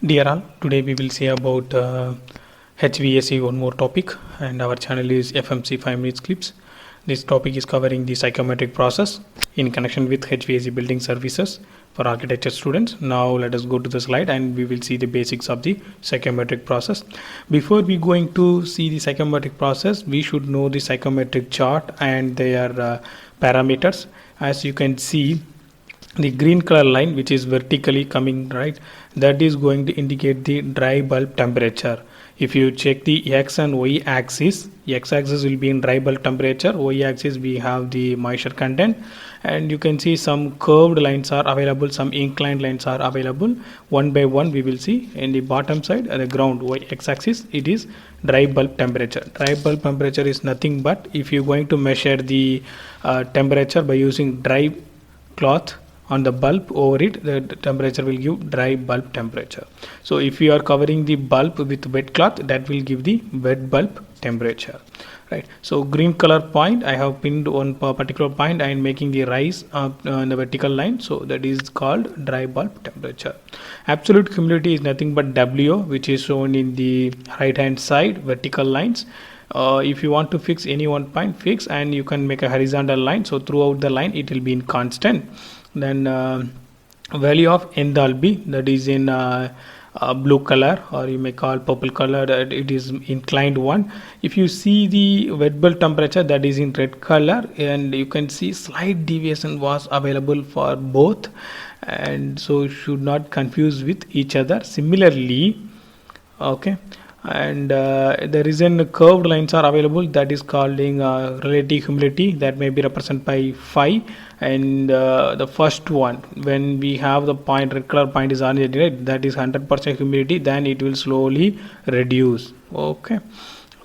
Dear all, today we will see about HVAC, one more topic, and our channel is FMC 5 minutes clips. This topic is covering the psychometric process in connection with HVAC building services for architecture students. Now let us go to the slide and we will see the basics of the psychometric process. Before we going to see the psychometric process, we should know the psychometric chart and their parameters. As you can see, the green color line, which is vertically coming right, that is going to indicate the dry bulb temperature. If you check the x and y axis, x axis will be in dry bulb temperature, y axis we have the moisture content, and you can see some curved lines are available, some inclined lines are available. One by one we will see. In the bottom side at the ground, y x axis, it is dry bulb temperature. Dry bulb temperature is nothing but if you're going to measure the temperature by using dry cloth on the bulb, over it the temperature will give dry bulb temperature. So if you are covering the bulb with wet cloth, that will give the wet bulb temperature, right? So green color point, I have pinned one particular point and making the rise on the vertical line, so that is called dry bulb temperature. Absolute humidity is nothing but W, which is shown in the right hand side vertical lines. If you want to fix any one point, fix, and you can make a horizontal line, so throughout the line it will be in constant. Then value of enthalpy, that is in blue color, or you may call purple color, that it is inclined one. If you see the wet bulb temperature, that is in red color, and you can see slight deviation was available for both, and so should not confuse with each other. Similarly, okay, and there is a curved lines are available, that is called relative humidity, that may be represented by phi. And the first one, when we have the point, red color point is on it, right, that is 100% humidity, then it will slowly reduce. Okay,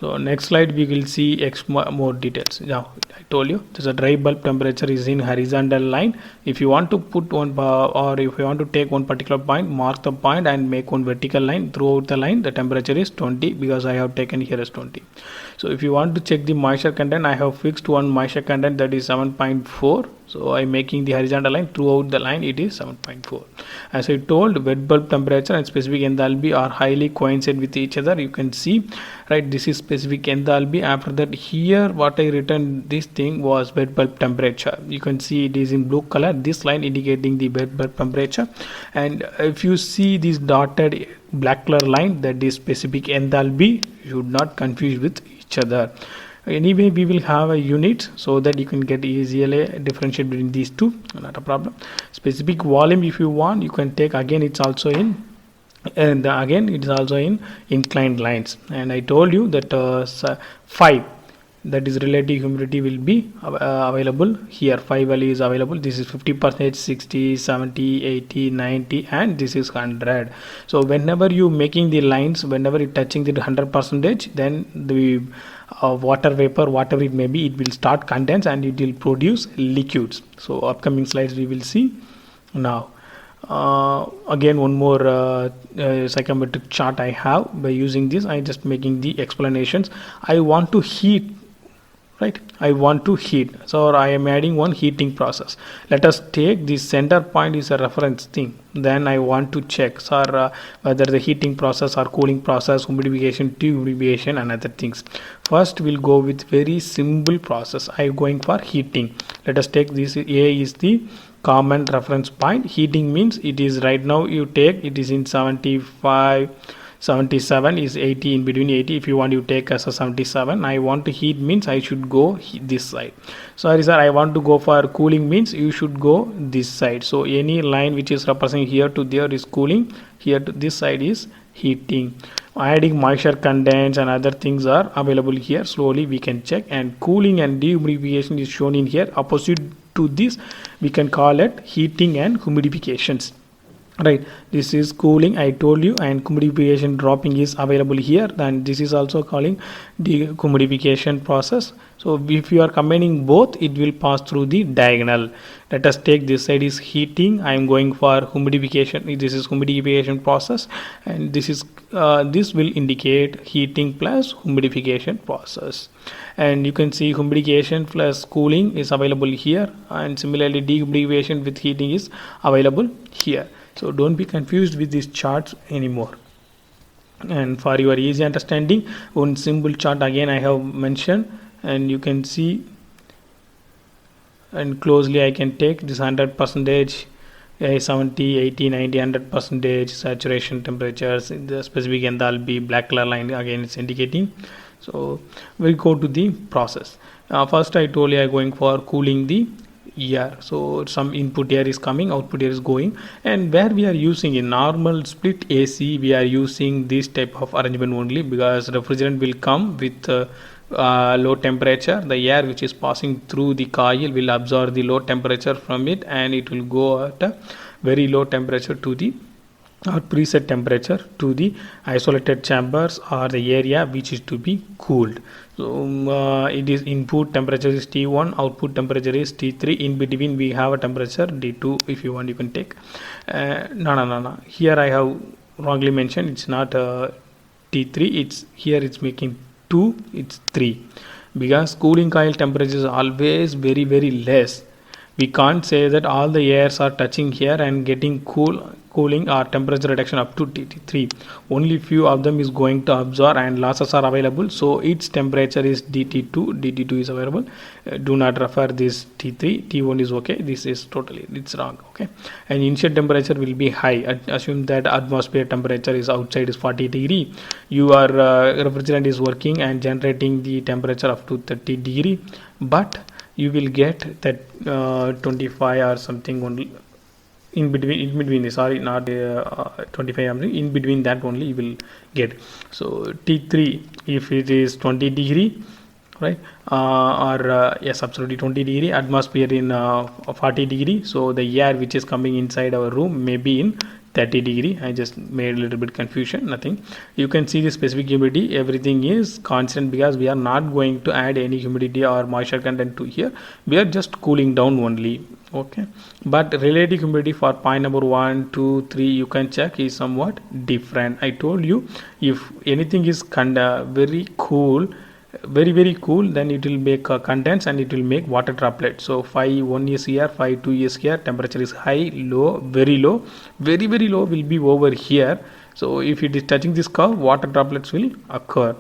so next slide we will see more details. Now I told you this is a dry bulb temperature is in horizontal line. If you want to put one or if you want to take one particular point, mark the point and make one vertical line. Throughout the line the temperature is 20, because I have taken here as 20. So if you want to check the moisture content, I have fixed one moisture content, that is 7.4. So I'm making the horizontal line, throughout the line it is 7.4. As I told, wet bulb temperature and specific enthalpy are highly coincide with each other. You can see, right, this is specific enthalpy. After that, here what I written, this thing was wet bulb temperature. You can see it is in blue color, this line indicating the wet bulb temperature. And if you see this dotted black color line, that is specific enthalpy. You should not confuse with each other. Anyway, we will have a unit so that you can get easily differentiate between these two, not a problem. Specific volume, if you want, you can take, again it's also in, and again it is also in inclined lines. And I told you that 5, that is relative humidity, will be available here. 5 value is available. This is 50%, 60, 70, 80, 90, and this is 100. So whenever you making the lines, whenever it touching the 100%, then the water vapor, whatever it may be, it will start condense and it will produce liquids. So upcoming slides we will see. Now again one more psychometric chart I have. By using this, I just making the explanations. I want to heat, right, I want to heat, so I am adding one heating process. Let us take the center point is a reference thing. Then I want to check whether the heating process or cooling process, humidification, dehumidification, and other things. First we'll go with very simple process. I am going for heating. Let us take this. A is the common reference point. Heating means it is right now you take, it is in 75, 77 is 80, in between 80. If you want, you take as a 77. I want to heat means I should go this side. Sorry sir, I want to go for cooling means you should go this side. So any line which is representing here to there is cooling, here to this side is heating. Adding moisture contents and other things are available here. Slowly we can check. And cooling and dehumidification is shown in here. Opposite to this, we can call it heating and humidifications. Right, this is cooling, I told you, and humidification dropping is available here. Then this is also calling the humidification process. So if you are combining both, it will pass through the diagonal. Let us take this side is heating. I am going for humidification. This is humidification process, and this is this will indicate heating plus humidification process. And you can see humidification plus cooling is available here, and similarly dehumidification with heating is available here. So don't be confused with these charts anymore. And for your easy understanding, one simple chart again I have mentioned, and you can see, and closely I can take this 100%, 70, 80, 90, 100% saturation temperatures in the specific enthalpy. Black color line again is indicating. So we'll go to the process. First I told you I'm going for cooling the air. So some input air is coming, output air is going, and where we are using a normal split AC, we are using this type of arrangement only, because refrigerant will come with low temperature. The air which is passing through the coil will absorb the low temperature from it, and it will go at a very low temperature to the or preset temperature to the isolated chambers or the area which is to be cooled. So it is input temperature is T1, output temperature is T3. In between we have a temperature D2. If you want, you can take. No. Here I have wrongly mentioned. It's not T3. It's here. It's making 2. It's 3, because cooling coil temperature is always very less. We can't say that all the airs are touching here and getting cooling or temperature reduction up to T3. Only few of them is going to absorb, and losses are available, so its temperature is DT2 is available. Do not refer this T3. T1 is okay. This is totally, it's wrong. Okay, and initial temperature will be high. Assume that atmosphere temperature is outside is 40 degree. Your refrigerant is working and generating the temperature up to 30 degree, but you will get that 25 or something only in between, sorry, not 25, in between that only you will get. So T3, if it is 20 degree, right, yes, absolutely 20 degree, atmosphere in 40 degree, so the air which is coming inside our room may be in 30 degree. I just made a little bit confusion, nothing. You can see the specific humidity, everything is constant, because we are not going to add any humidity or moisture content to here. We are just cooling down only. Okay, but relative humidity for point number 1, 2, 3 you can check is somewhat different. I told you, if anything is very cool, very cool, then it will make condense and it will make water droplet. So phi 1 is here, phi 2 is here, temperature is high, low, very low, very low will be over here. So if it is touching this curve, water droplets will occur,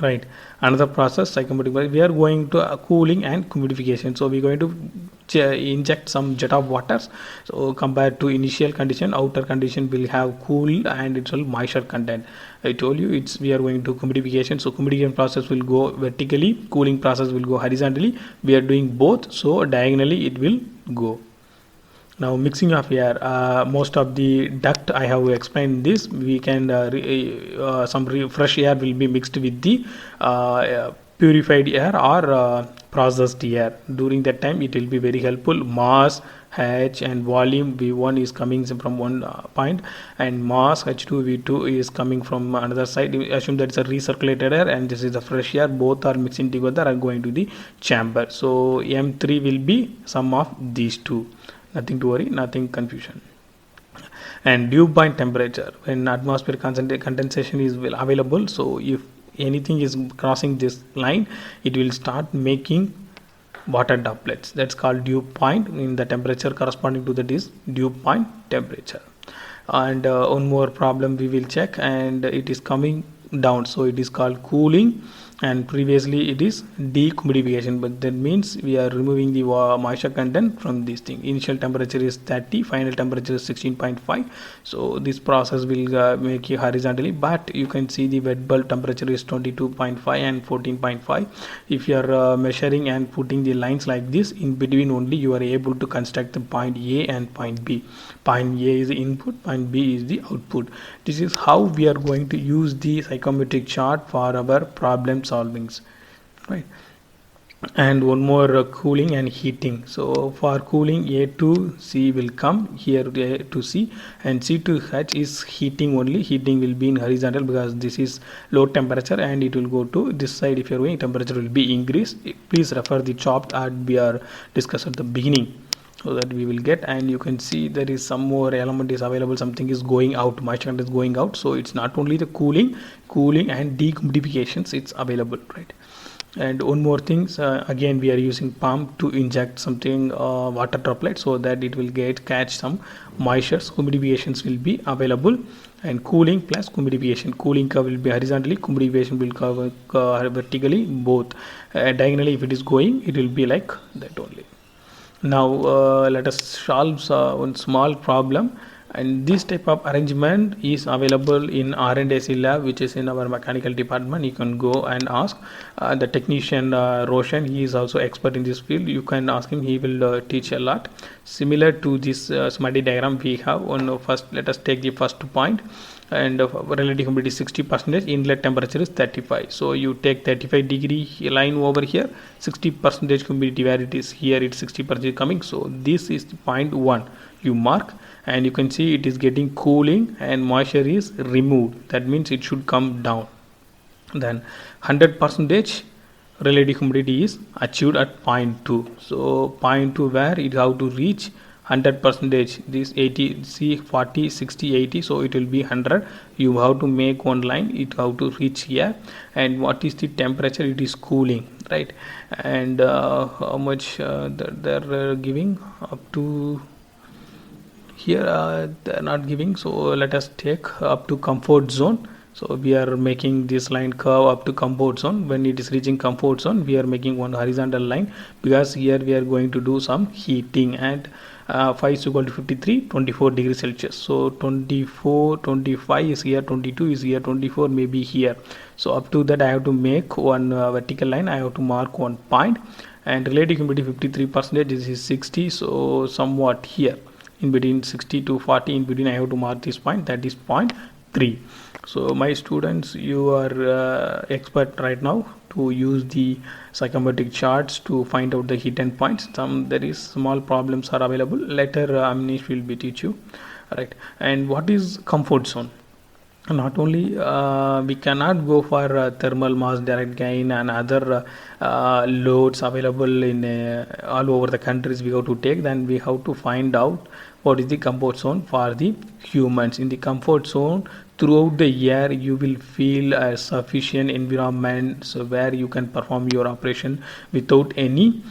right? Another process, psychometric, we are going to cooling and commodification. So we are going to inject some jet of waters. So compared to initial condition, outer condition will have cool and it will moisture content. I told you we are going to commodification. So commodification process will go vertically, cooling process will go horizontally. We are doing both, so diagonally it will go. Now mixing of air, most of the duct I have explained this. We can some fresh air will be mixed with the purified air or processed air. During that time it will be very helpful. Mass, H and volume V1 is coming from one point, and mass H2 V2 is coming from another side. We assume that it's a recirculated air and this is the fresh air. Both are mixing together and going to the chamber. So M3 will be sum of these two. Nothing to worry, nothing confusion. And dew point temperature, when atmosphere condensation is available, so if anything is crossing this line, it will start making water droplets. That's called dew point. In the temperature corresponding to that is dew point temperature. And one more problem we will check, and it is coming down, so it is called cooling, and previously it is decommodification, but that means we are removing the moisture content from this thing. Initial temperature is 30, final temperature is 16.5. so this process will make it horizontally, but you can see the wet bulb temperature is 22.5 and 14.5. if you are measuring and putting the lines like this, in between only you are able to construct the point A and point B. Point A is the input, point B is the output. This is how we are going to use the psychometric chart for our problem solvings, right? And one more, cooling and heating. So for cooling, A to C will come here, A to C, and C to H is heating only. Heating will be in horizontal because this is low temperature, and it will go to this side. If you are going, temperature will be increased. Please refer the chart and we are discussed at the beginning, so that we will get. And you can see there is some more element is available, something is going out, moisture content is going out. So it's not only the cooling and decommodifications it's available, right? And one more thing, again we are using pump to inject something water droplet so that it will catch some moistures. Humidifications will be available, and cooling plus humidification. Cooling curve will be horizontally, humidification will cover vertically, both. Diagonally if it is going, it will be like that only. Now let us solve one small problem, and this type of arrangement is available in R&AC lab, which is in our mechanical department. You can go and ask the technician Roshan. He is also expert in this field. You can ask him, he will teach a lot. Similar to this schematic diagram we have on first, let us take the first point, and relative humidity 60%, inlet temperature is 35. So you take 35-degree line over here, 60% humidity where it is here, it's 60% coming. So this is point 1 you mark, and you can see it is getting cooling and moisture is removed. That means it should come down. Then 100% relative humidity is achieved at point 2. So point 2 where it have to reach 100%, this 80, see 40, 60, 80, so it will be 100. You have to make one line, it have to reach here. And what is the temperature? It is cooling, right? And how much they're giving up to here, they're not giving. So let us take up to comfort zone. So we are making this line curve up to comfort zone. When it is reaching comfort zone, we are making one horizontal line, because here we are going to do some heating. And 5 is equal to 53, 24 degrees Celsius. So 24, 25 is here, 22 is here, 24 may be here. So up to that I have to make one vertical line. I have to mark one point. And relative humidity 53%, this is 60. So somewhat here in between 60 to 40, in between I have to mark this point, that is point 3. So my students, you are expert right now to use the psychometric charts to find out the hidden points. There is small problems are available. Later Amnish will be teach you, right? And what is comfort zone? Not only we cannot go for thermal mass direct gain and other loads available in all over the countries we have to take. Then we have to find out what is the comfort zone for the humans. In the comfort zone, throughout the year you will feel a sufficient environment, so where you can perform your operation without any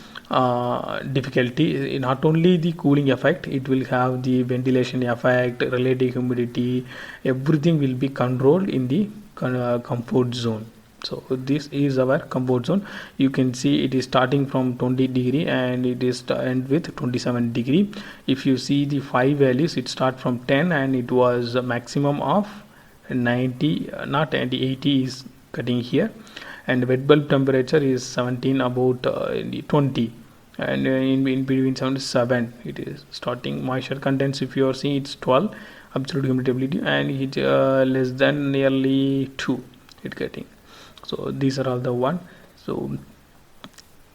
difficulty. Not only the cooling effect, it will have the ventilation effect, relative humidity, everything will be controlled in the comfort zone. So this is our comfort zone. You can see it is starting from 20 degree and it is end with 27 degree. If you see the 5 values, it start from 10 and it was a maximum of 90, not 90, 80 is cutting here. And wet bulb temperature is 17, about 20, and in between 77 it is starting. Moisture contents, if you are seeing, it's 12, absolute humidity, and it less than nearly 2 it getting. So these are all the one. So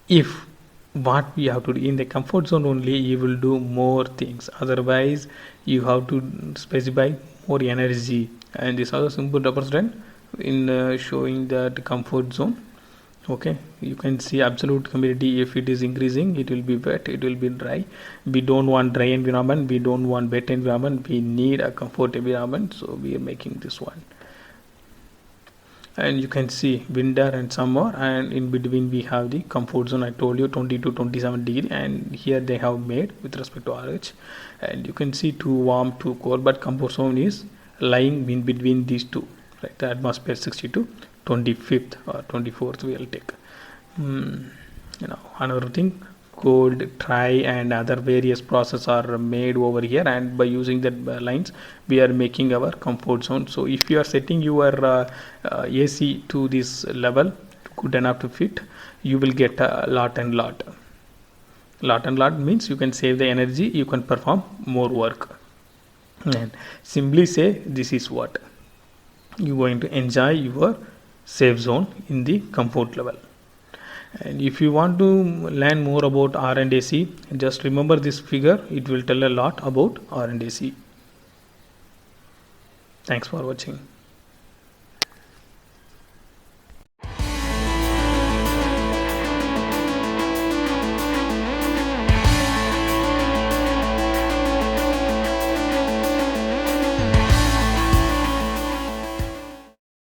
if what we have to do in the comfort zone only, you will do more things, otherwise you have to specify more energy. And this is also simple represent in showing that comfort zone. Okay, you can see absolute humidity, if it is increasing, it will be wet, it will be dry. We don't want dry environment, we don't want wet environment, we need a comfort environment, so we are making this one. And you can see winter and summer, and in between we have the comfort zone. I told you 20 to 27 degree, and here they have made with respect to RH, and you can see too warm, too cold, but comfort zone is lying in between these two, right? The atmosphere 60 to 25th or 24th we will take. Another thing, cold, dry, and other various processes are made over here, and by using that lines we are making our comfort zone. So if you are setting your AC to this level good enough to fit, you will get a lot and lot. Lot and lot means you can save the energy, you can perform more work. And simply say, this is what you are going to enjoy your safe zone in the comfort level. And if you want to learn more about R and AC, just remember this figure, it will tell a lot about R and AC. Thanks for watching.